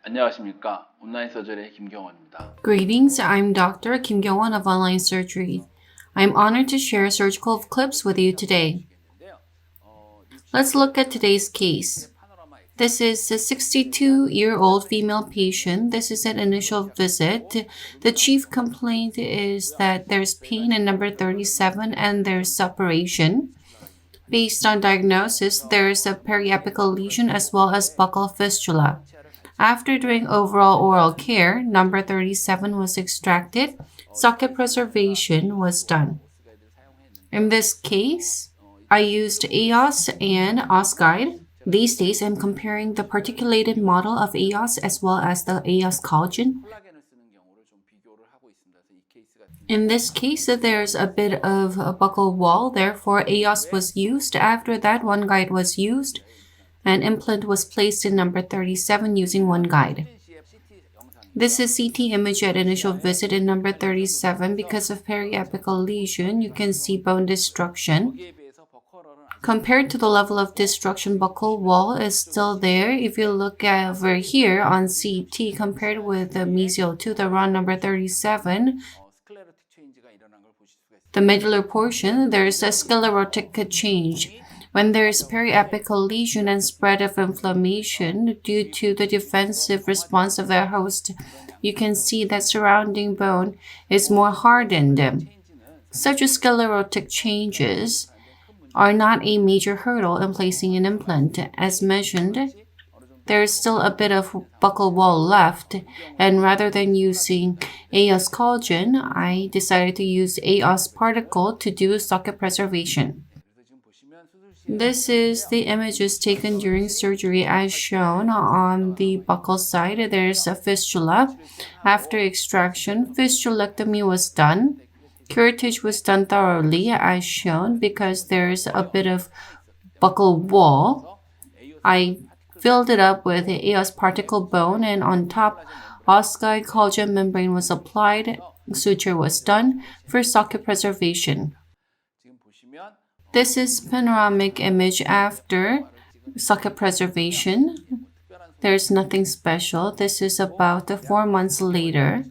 안녕하십니까. 온라인 서절의 김경원입니다. Greetings, I'm Dr. Kim Kyung-won of Online Surgery. I'm honored to share surgical clips with you today. Let's look at today's case. This is a 62-year-old female patient. This is an initial visit. The chief complaint is that there's pain in number 37 and there's suppuration. Based on diagnosis, there is a periapical lesion as well as buccal fistula. After doing overall oral care, number 37 was extracted. Socket preservation was done. In this case, I used A Oss and Oss guide. These days, I'm comparing the particulated model of A Oss as well as the A Oss collagen. In this case, there's a bit of a buccal wall, therefore A Oss was used. After that, one guide was used. An implant was placed in number 37 using one guide. This is CT image at initial visit in number 37. Because of periapical lesion, you can see bone destruction. Compared to the level of destruction, buccal wall is still there. If you look over here on CT, compared with the mesial to the round number 37, the medullary portion, there is a sclerotic change. When there is periapical lesion and spread of inflammation due to the defensive response of the host, you can see that surrounding bone is more hardened. Such sclerotic changes are not a major hurdle in placing an implant. As mentioned, there is still a bit of buccal wall left, and rather than using A Oss collagen, I decided to use A Oss particle to do socket preservation. This is the images taken during surgery as shown. On the buccal side, there's a fistula. After extraction, fistulectomy was done. Curettage was done thoroughly as shown because there's a bit of buccal wall. I filled it up with A Oss particle bone, and on top, Oss guide collagen membrane was applied. Suture was done for socket preservation. This is panoramic image after socket preservation. There's nothing special. This is about 4 months later.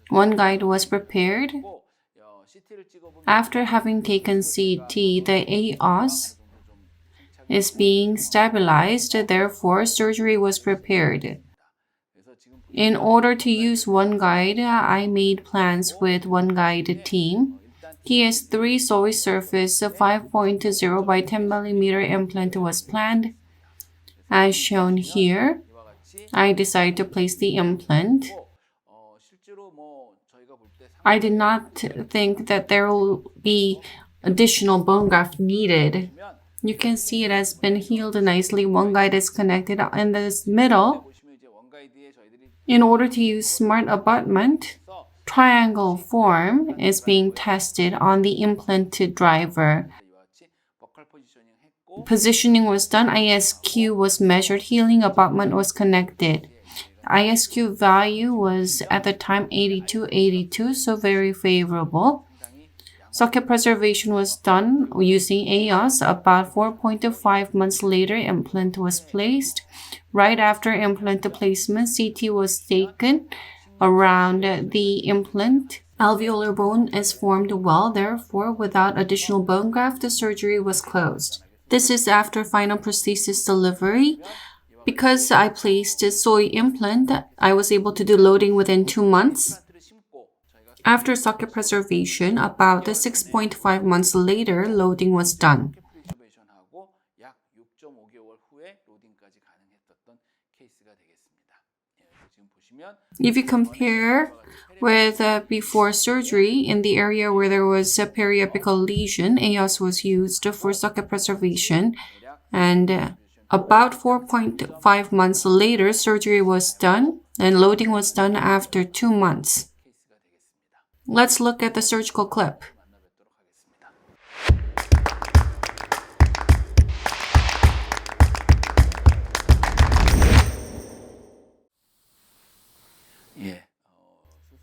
One guide was prepared. After having taken CT, the A Oss is being stabilized, therefore surgery was prepared. In order to use one guide, I made plans with one guide team. TS3 soy surface 5.0 by 10 mm implant was planned. As shown here, I decided to place the implant. I did not think that there will be additional bone graft needed. You can see it has been healed nicely. One guide is connected in this middle. In order to use smart abutment, triangle form is being tested on the implanted driver. Positioning was done, ISQ was measured, healing abutment was connected. ISQ value was at the time 82, so very favorable. Socket preservation was done using A Oss. About 4.5 months later, implant was placed. Right after implant placement, CT was taken around the implant. Alveolar bone is formed well, therefore, without additional bone graft, the surgery was closed. This is after final prosthesis delivery. Because I placed a soy implant, I was able to do loading within 2 months. After socket preservation, about 6.5 months later, loading was done. If you compare with before surgery, in the area where there was a periapical lesion, A Oss was used for socket preservation, and about 4.5 months later, surgery was done, and loading was done after 2 months. Let's look at the surgical clip.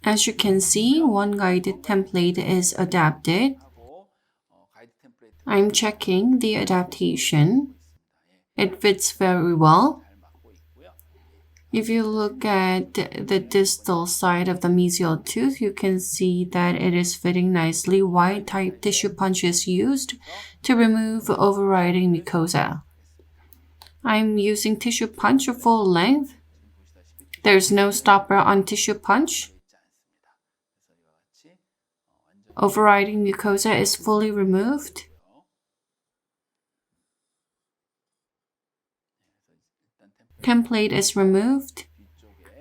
As you can see, one guided template is adapted. I'm checking the adaptation. It fits very well. If you look at the distal side of the mesial tooth, you can see that it is fitting nicely. Wide type tissue punch is used to remove overriding mucosa. I'm using tissue punch full length. There's no stopper on tissue punch. Overriding mucosa is fully removed. Template is removed.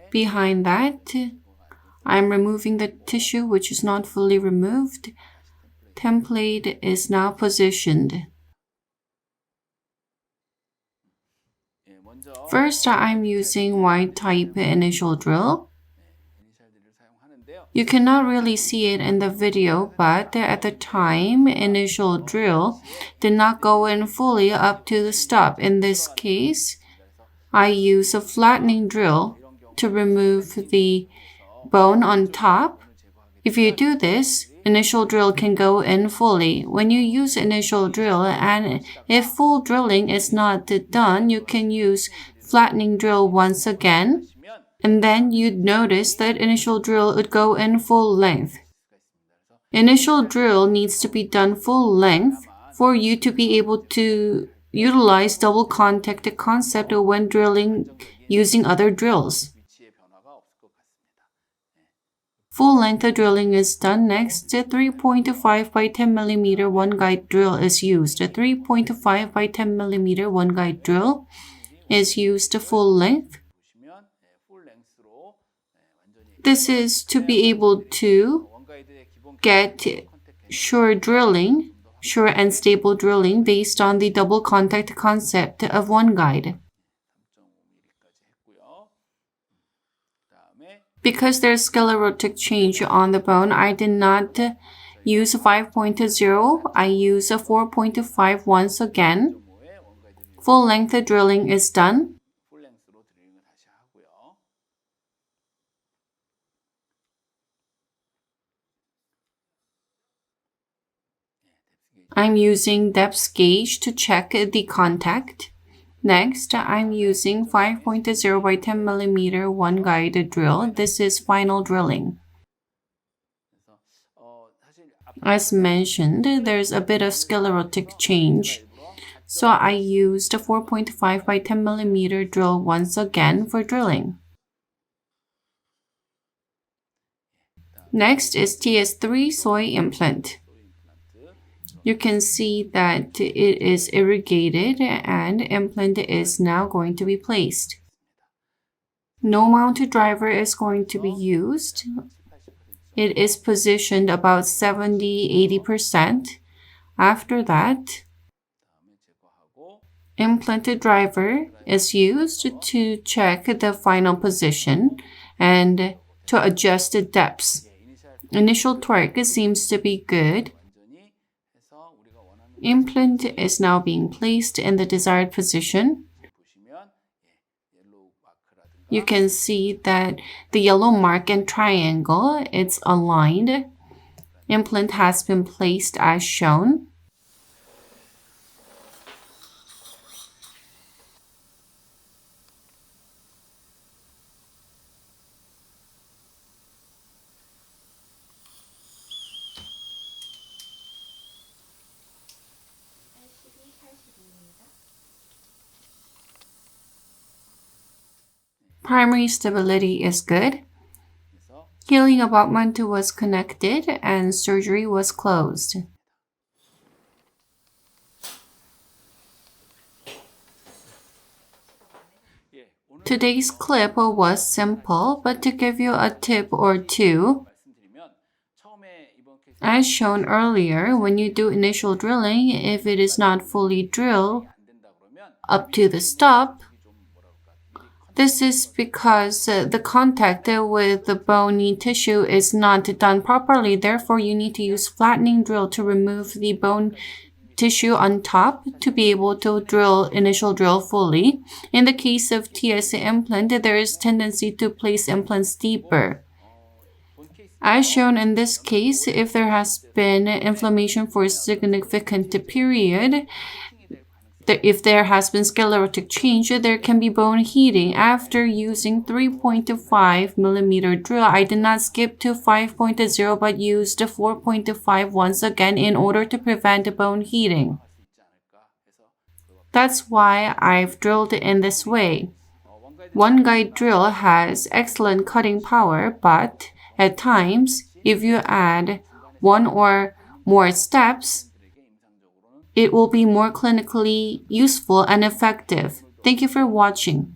Behind that, I'm removing the tissue which is not fully removed. Template is now positioned. First, I'm using wide type initial drill. You cannot really see it in the video, but at the time, initial drill did not go in fully up to the stop. In this case, I use a flattening drill to remove the bone on top. If you do this, initial drill can go in fully. When you use initial drill and if full drilling is not done, you can use flattening drill once again. And then you'd notice that initial drill would go in full length. Initial drill needs to be done full length for you to be able to utilize double contact concept when drilling using other drills. Full length drilling is done next. A 3.5 by 10 mm one guide drill is used. A 3.5 by 10 mm one guide drill is used full length. This is to be able to get sure and stable drilling based on the double contact concept of one guide. Because there's sclerotic change on the bone, I did not use 5.0. I use a 4.5 once again. Full length drilling is done. I'm using depth gauge to check the contact. Next, I'm using 5.0 by 10 mm one guide drill. This is final drilling. As mentioned, there's a bit of sclerotic change. So I used a 4.5 by 10 mm drill once again for drilling. Next is TS3 soy implant. You can see that it is irrigated and implant is now going to be placed. No mounted driver is going to be used. It is positioned about 70-80%. After that, implanted driver is used to check the final position and to adjust the depths. Initial torque seems to be good. Implant is now being placed in the desired position. You can see that the yellow mark and triangle, it's aligned. Implant has been placed as shown. Primary stability is good. Healing abutment was connected and surgery was closed. Today's clip was simple, but to give you a tip or two, as shown earlier, when you do initial drilling, if it is not fully drilled up to the stop, this is because the contact with the bony tissue is not done properly. Therefore, you need to use flattening drill to remove the bone tissue on top to be able to drill initial drill fully. In the case of TS implant, there is tendency to place implants deeper. As shown in this case, if there has been inflammation for a significant period, If there has been sclerotic change, there can be bone heating. After using 3.5mm drill, I did not skip to 5.0 but used 4.5 once again in order to prevent bone heating. That's why I've drilled in this way. One guide drill has excellent cutting power, but at times, if you add one or more steps, it will be more clinically useful and effective. Thank you for watching.